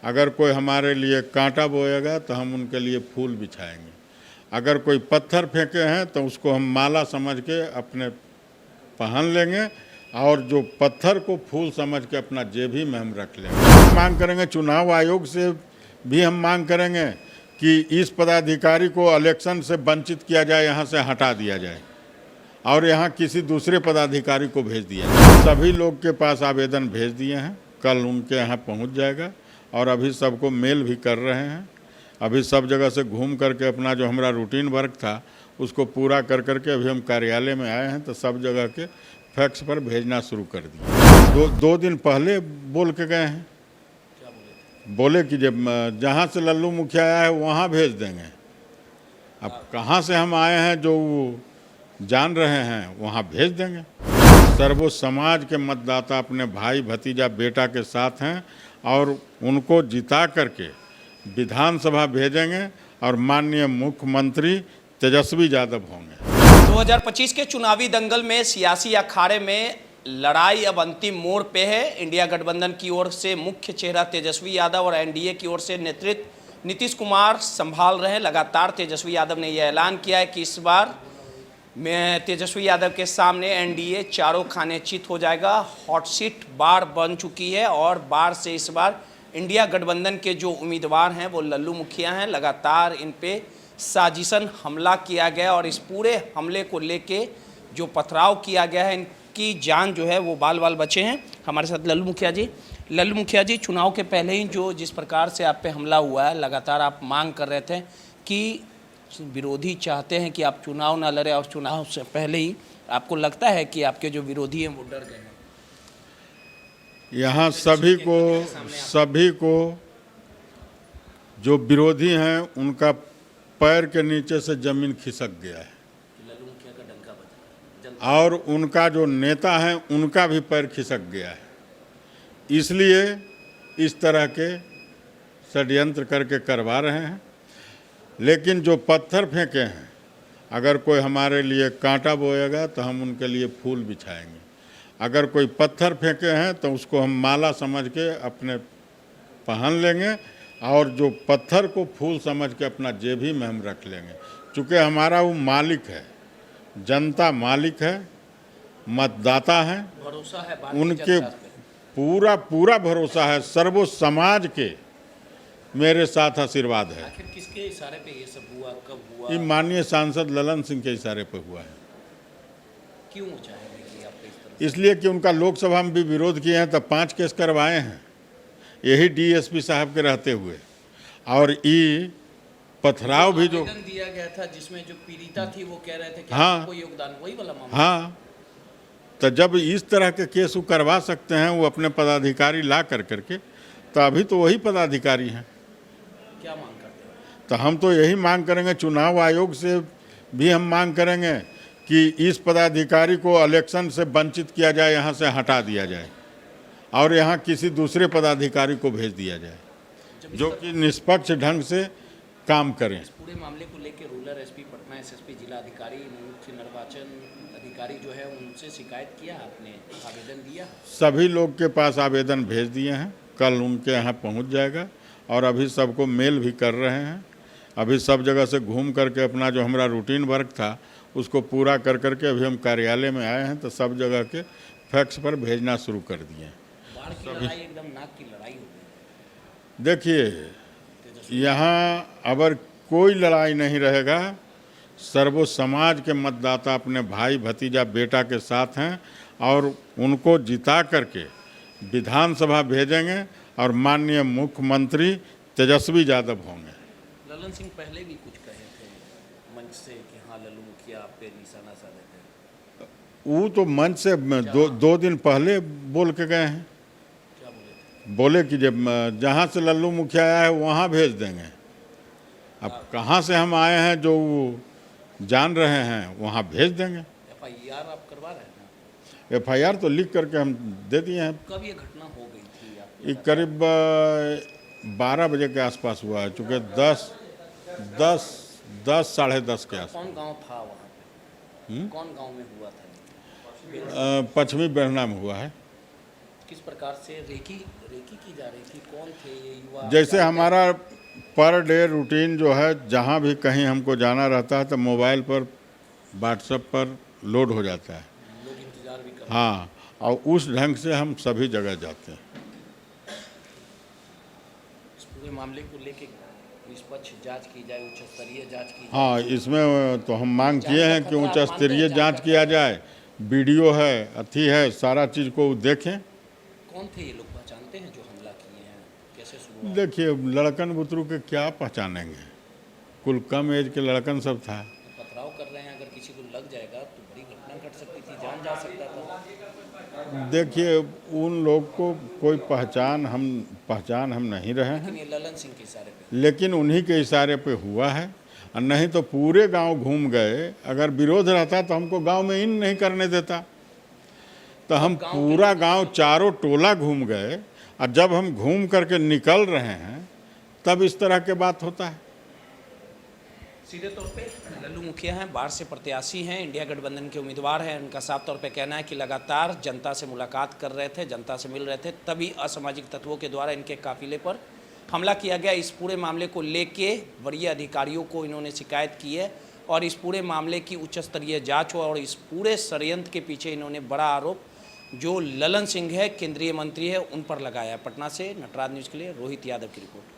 अगर कोई हमारे लिए कांटा बोएगा तो हम उनके लिए फूल बिछाएंगे। अगर कोई पत्थर फेंके हैं तो उसको हम माला समझ के अपने पहन लेंगे और जो पत्थर को फूल समझ के अपना जेबी में हम रख लेंगे। मांग करेंगे, चुनाव आयोग से भी हम मांग करेंगे कि इस पदाधिकारी को इलेक्शन से वंचित किया जाए, यहाँ से हटा दिया जाए और यहाँ किसी दूसरे पदाधिकारी को भेज दिया जाए। सभी लोग के पास आवेदन भेज दिए हैं, कल उनके यहाँ पहुँच जाएगा और अभी सबको मेल भी कर रहे हैं। अभी सब जगह से घूम करके अपना जो हमारा रूटीन वर्क था उसको पूरा कर करके अभी हम कार्यालय में आए हैं, तो सब जगह के फैक्स पर भेजना शुरू कर दिए। दो दिन पहले बोल के गए हैं, बोले कि जब जहाँ से लल्लू मुखिया आया है वहाँ भेज देंगे। अब कहाँ से हम आए हैं जो जान रहे हैं, वहाँ भेज देंगे। सर्व समाज के मतदाता अपने भाई भतीजा बेटा के साथ हैं और उनको जिता करके विधानसभा भेजेंगे और माननीय मुख्यमंत्री तेजस्वी यादव होंगे। 2025 के चुनावी दंगल में सियासी अखाड़े में लड़ाई अब अंतिम मोड़ पे है। इंडिया गठबंधन की ओर से मुख्य चेहरा तेजस्वी यादव और एनडीए की ओर से नेतृत्व नीतीश कुमार संभाल रहे हैं। लगातार तेजस्वी यादव ने यह ऐलान किया है कि इस बार में तेजस्वी यादव के सामने एनडीए चारों खाने चित हो जाएगा। हॉट सीट बार बन चुकी है और बार से इस बार इंडिया गठबंधन के जो उम्मीदवार हैं वो लल्लू मुखिया हैं। लगातार इन पे साजिशन हमला किया गया और इस पूरे हमले को लेके जो पथराव किया गया है, इनकी जान जो है वो बाल बाल बचे हैं। हमारे साथ लल्लू मुखिया जी, चुनाव के पहले ही जो जिस प्रकार से आप पे हमला हुआ है, लगातार आप मांग कर रहे थे कि विरोधी चाहते हैं कि आप चुनाव ना लड़े और चुनाव से पहले ही आपको लगता है कि आपके जो विरोधी हैं वो डर गए हैं? यहाँ सभी को जो विरोधी हैं उनका पैर के नीचे से जमीन खिसक गया है और उनका जो नेता है उनका भी पैर खिसक गया है। इसलिए इस तरह के षड्यंत्र करके करवा रहे हैं। लेकिन जो पत्थर फेंके हैं, अगर कोई हमारे लिए कांटा बोएगा तो हम उनके लिए फूल बिछाएंगे। अगर कोई पत्थर फेंके हैं तो उसको हम माला समझ के अपने पहन लेंगे और जो पत्थर को फूल समझ के अपना जेबी में हम रख लेंगे। चूँकि हमारा वो मालिक है, जनता मालिक है, मतदाता है, भरोसा है उनके पूरा भरोसा है। सर्व समाज के मेरे साथ आशीर्वाद है। आखिर किसके इशारे पे ये सब हुआ, कब हुआ? ये माननीय सांसद ललन सिंह के इशारे पर हुआ है। क्यों चाहेंगे कि आप इस तरह? इसलिए कि उनका लोकसभा में भी विरोध किए हैं, तब 5 केस करवाए हैं, यही डीएसपी साहब के रहते हुए। और ये पथराव भी जो दिया गया था जिसमें जो पीड़िता थी वो कह रहे थे कि हाँ, आपको योगदान, वही वाला मामला। हाँ, तो जब इस तरह के केस वो करवा सकते हैं वो अपने पदाधिकारी ला करके, तो अभी तो वही पदाधिकारी हैं। क्या मांग करते हैं? तो हम तो यही मांग करेंगे, चुनाव आयोग से भी हम मांग करेंगे कि इस पदाधिकारी को इलेक्शन से वंचित किया जाए, यहाँ से हटा दिया जाए और यहाँ किसी दूसरे पदाधिकारी को भेज दिया जाए जो कि निष्पक्ष ढंग से काम करें। इस पूरे मामले को लेकर रूरल एसपी पटना, एसएसपी, जिला अधिकारी, मुख्य निर्वाचन अधिकारी जो है उनसे शिकायत किया, आपने आवेदन दिया? सभी लोग के पास आवेदन भेज दिए हैं, कल उनके यहाँ पहुँच जाएगा और अभी सबको मेल भी कर रहे हैं। अभी सब जगह से घूम करके अपना जो हमारा रूटीन वर्क था उसको पूरा कर करके अभी हम कार्यालय में आए हैं, तो सब जगह के फैक्स पर भेजना शुरू कर दिए हैं। बाढ़ की लड़ाई एकदम नाक की लड़ाई हो गई। देखिए, यहाँ अगर कोई लड़ाई नहीं रहेगा, सर्व समाज के मतदाता अपने भाई भतीजा बेटा के साथ हैं और उनको जिता करके विधानसभा भेजेंगे और माननीय मुख्यमंत्री तेजस्वी यादव होंगे। ललन सिंह पहले भी कुछ कहे थे मंच से कि हाँ लल्लू मुखिया आप पे निशाना साधे थे। वो तो मंच से दो दिन पहले बोल के गए हैं। क्या बोले थे? बोले कि जब जहाँ से लल्लू मुखिया आया है वहाँ भेज देंगे। अब कहाँ से हम आए हैं जो जान रहे हैं, वहाँ भेज देंगे। एफआईआर आप करवा रहे हैं? एफआईआर तो लिख करके हम दे दिए हैं। कब ये घटना हो गई थी? ये करीब 12 बजे के आसपास हुआ है, चूँकि 10 साढ़े 10 के आसपास। कौन गांव था वहाँ पे? कौन गांव में हुआ था? पश्चिमी बेरना में हुआ है। किस प्रकार से रेकी रेकी की जा रही थी, कौन थे ये युवा? जैसे हमारा पर डे रूटीन जो है, जहाँ भी कहीं हमको जाना रहता है तो मोबाइल पर व्हाट्सएप पर लोड हो जाता है। लोग इंतजार भी कर हाँ, और उस ढंग से हम सभी जगह जाते हैं। इस पूरे मामले को लेके निष्पक्ष जांच की जाए, उच्च स्तरीय जांच की जाए। हाँ, इसमें तो हम मांग किए हैं कि उच्च स्तरीय जांच किया जाए। वीडियो है, अथी है, सारा चीज़ को देखें। कौन थे ये लोग, पहचानते हैं जो हमला किए हैं? कैसे शुरू हुआ? देखिए, लड़कन बुतरू के क्या पहचानेंगे, कुल कम एज के लड़कन सब था। पथराव कर रहे हैं, अगर किसी को लग जाएगा तो बड़ी घटना घट सकती थी, जान जा सकता था। देखिए, उन लोग को कोई पहचान हम नहीं रहे हैं, लेकिन ये ललन सिंह के इशारे पे लेकिन उन्हीं के इशारे पे हुआ है। और नहीं तो पूरे गांव घूम गए। अगर विरोध रहता तो हमको गांव में इन नहीं करने देता। तो हम पूरा गांव चारों टोला घूम गए, और जब हम घूम करके निकल रहे हैं तब इस तरह के बात होता है। सीधे तौर पे लल्लू मुखिया हैं, बाढ़ से प्रत्याशी हैं, इंडिया गठबंधन के उम्मीदवार हैं। उनका साफ तौर पे कहना है कि लगातार जनता से मुलाकात कर रहे थे, जनता से मिल रहे थे, तभी असामाजिक तत्वों के द्वारा इनके काफिले पर हमला किया गया। इस पूरे मामले को लेके वरीय अधिकारियों को इन्होंने शिकायत की है और इस पूरे मामले की उच्च स्तरीय जाँच हो। और इस पूरे षड्यंत्र के पीछे इन्होंने बड़ा आरोप जो ललन सिंह है, केंद्रीय मंत्री है, उन पर लगाया है। पटना से नटराज न्यूज़ के लिए रोहित यादव की रिपोर्ट।